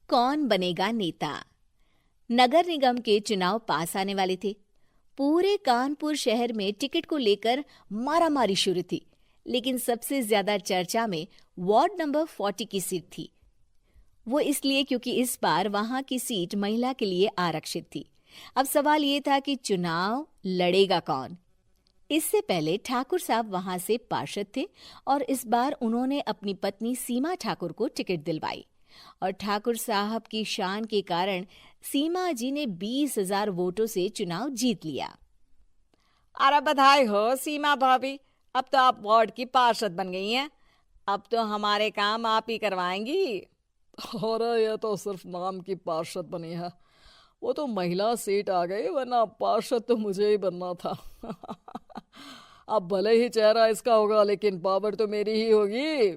कौन बनेगा नेता। नगर निगम के चुनाव पास आने वाले थे। पूरे कानपुर शहर में टिकट को लेकर मारामारी शुरू थी, लेकिन सबसे ज्यादा चर्चा में वार्ड नंबर 40 की सीट थी। वो इसलिए क्योंकि इस बार वहां की सीट महिला के लिए आरक्षित थी। अब सवाल ये था कि चुनाव लड़ेगा कौन। इससे पहले ठाकुर साहब वहां से पार्षद थे और इस बार उन्होंने अपनी पत्नी सीमा ठाकुर को टिकट दिलवाई और ठाकुर साहब की शान के कारण सीमा जी ने 20,000 वोटों से चुनाव जीत लिया। अरे बधाई हो सीमा भाभी, अब तो आप वार्ड की पार्षद बन गई हैं। अब तो हमारे काम आप ही करवाएंगी। अरे ये तो सिर्फ नाम की पार्षद बनी है, वो तो महिला सीट आ गई, वरना पार्षद तो मुझे ही बनना था। अब भले ही चेहरा इसका होगा, लेकिन पावर तो मेरी ही होगी।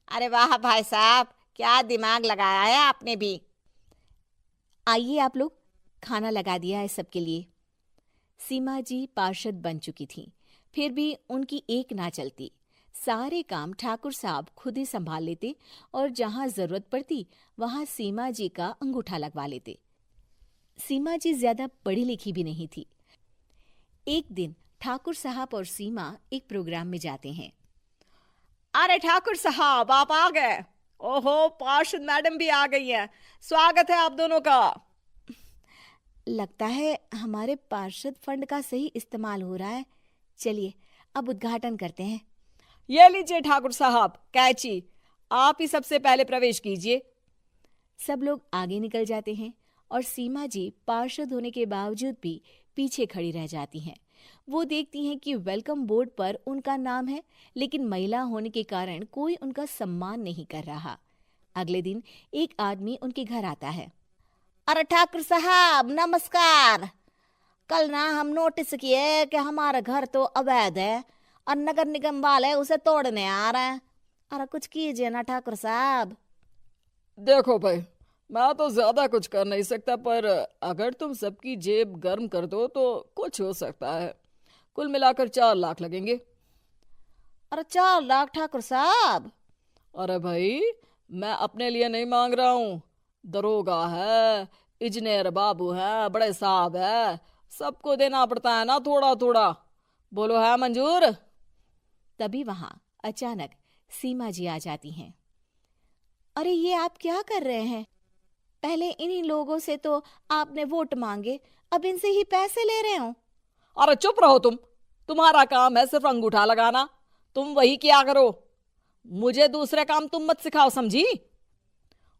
अरे वाह भाई साहब, क्या दिमाग लगाया है आपने भी। आइए आप लोग, खाना लगा दिया है सबके लिए। सीमा जी पार्षद बन चुकी थीं, फिर भी उनकी एक ना चलती। सारे काम ठाकुर साहब खुद ही संभाल लेते और जहां जरूरत पड़ती वहां सीमा जी का अंगूठा लगवा लेते। सीमा जी ज्यादा पढ़ी लिखी भी नहीं थी। एक दिन ठाकुर साहब और सीमा एक प्रोग्राम में जाते हैं। अरे ठाकुर साहब, आप आ गए। ओहो, पार्षद मैडम भी आ गई हैं। स्वागत है आप दोनों का। लगता है हमारे पार्षद फंड का सही इस्तेमाल हो रहा है। चलिए अब उद्घाटन करते हैं। ये लीजिए ठाकुर साहब कैची, आप ही सबसे पहले प्रवेश कीजिए। सब लोग आगे निकल जाते हैं और सीमा जी पार्षद होने के बावजूद भी पीछे खड़ी रह जाती हैं। वो देखती हैं कि वेलकम बोर्ड पर उनका नाम है, लेकिन महिला होने के कारण कोई उनका सम्मान नहीं कर रहा। अगले दिन एक आदमी उनके घर आता है। अरे ठाकुर साहब नमस्कार। कल ना हम नोटिस किए कि हमारा घर तो अवैध है और नगर निगम वाले उसे तोड़ने आ रहे हैं। अरे कुछ कीजिए ना ठाकुर साहब। देखो भाई, मैं तो ज्यादा कुछ कर नहीं सकता, पर अगर तुम सबकी जेब गर्म कर दो तो कुछ हो सकता है। कुल मिलाकर 4 लाख लगेंगे। अरे 4 लाख ठाकुर साहब? अरे भाई, मैं अपने लिए नहीं मांग रहा हूँ। दरोगा है, इंजीनियर बाबू है, बड़े साहब है, सबको देना पड़ता है ना थोड़ा थोड़ा। बोलो है मंजूर? तभी वहां अचानक सीमा जी आ जाती हैं। अरे ये आप क्या कर रहे हैं? पहले इन्हीं लोगों से तो आपने वोट मांगे, अब इनसे ही पैसे ले रहे हो। अरे चुप रहो तुम, तुम्हारा काम है सिर्फ अंगूठा लगाना, तुम वही किया करो। मुझे दूसरे काम तुम मत सिखाओ, समझी?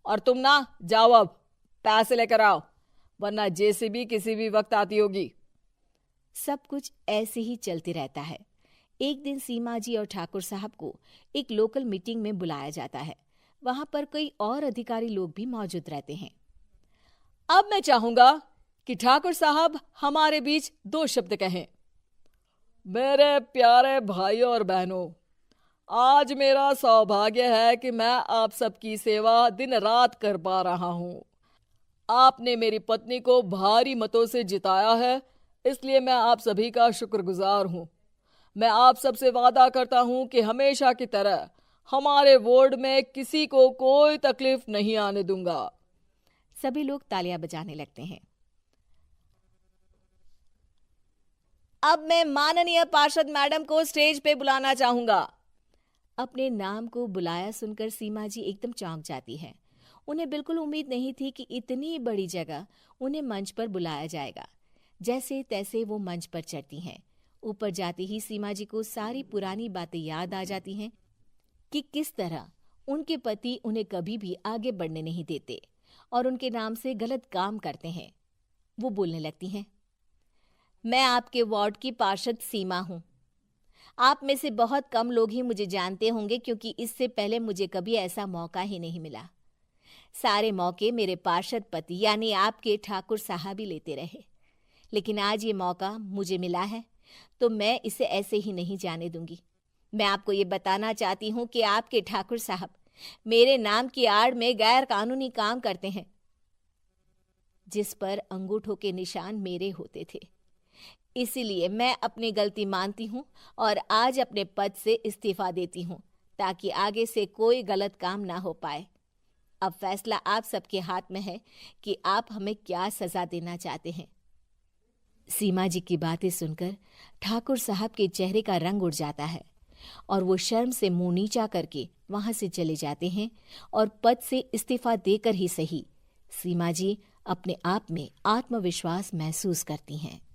और तुम ना जाओ, अब पैसे लेकर आओ, वरना जेसीबी किसी भी वक्त आती होगी। सब कुछ ऐसे ही चलते रहता है। एक दिन सीमा जी और ठाकुर साहब को एक लोकल मीटिंग में बुलाया जाता है। वहां पर कई और अधिकारी लोग भी मौजूद रहते हैं। अब मैं चाहूंगा कि ठाकुर साहब हमारे बीच 2 शब्द कहें। मेरे प्यारे भाइयों और बहनों, आज मेरा सौभाग्य है कि मैं आप सबकी सेवा दिन रात कर पा रहा हूं। आपने मेरी पत्नी को भारी मतों से जिताया है, इसलिए मैं आप सभी का शुक्रगुजार हूं। मैं आप सबसे वादा करता हूं कि हमेशा की तरह हमारे वार्ड में किसी को कोई तकलीफ नहीं आने दूंगा। सभी लोग तालियां बजाने लगते हैं। अब मैं माननीय पार्षद मैडम को स्टेज पे बुलाना चाहूंगा। अपने नाम को बुलाया सुनकर सीमा जी एकदम चौंक जाती है। उन्हें बिल्कुल उम्मीद नहीं थी कि इतनी बड़ी जगह उन्हें मंच पर बुलाया जाएगा। जैसे तैसे वो मंच पर चढ़ती हैं। ऊपर जाते ही सीमा जी को सारी पुरानी बातें याद आ जाती हैं कि किस तरह उनके पति उन्हें कभी भी आगे बढ़ने नहीं देते और उनके नाम से गलत काम करते हैं। वो बोलने लगती हैं। मैं आपके वार्ड की पार्षद सीमा हूं। आप में से बहुत कम लोग ही मुझे जानते होंगे, क्योंकि इससे पहले मुझे कभी ऐसा मौका ही नहीं मिला। सारे मौके मेरे पार्षद पति यानी आपके ठाकुर साहब ही लेते रहे, लेकिन आज ये मौका मुझे मिला है तो मैं इसे ऐसे ही नहीं जाने दूंगी। मैं आपको ये बताना चाहती हूँ कि आपके ठाकुर साहब मेरे नाम की आड़ में गैर कानूनी काम करते हैं, जिस पर अंगूठों के निशान मेरे होते थे। इसीलिए मैं अपनी गलती मानती हूँ और आज अपने पद से इस्तीफा देती हूँ, ताकि आगे से कोई गलत काम ना हो पाए। अब फैसला आप सबके हाथ में है कि आप हमें क्या सजा देना चाहते हैं। सीमा जी की बातें सुनकर ठाकुर साहब के चेहरे का रंग उड़ जाता है और वो शर्म से मुंह नीचा करके वहां से चले जाते हैं और पद से इस्तीफा देकर ही सही सीमा जी अपने आप में आत्मविश्वास महसूस करती हैं।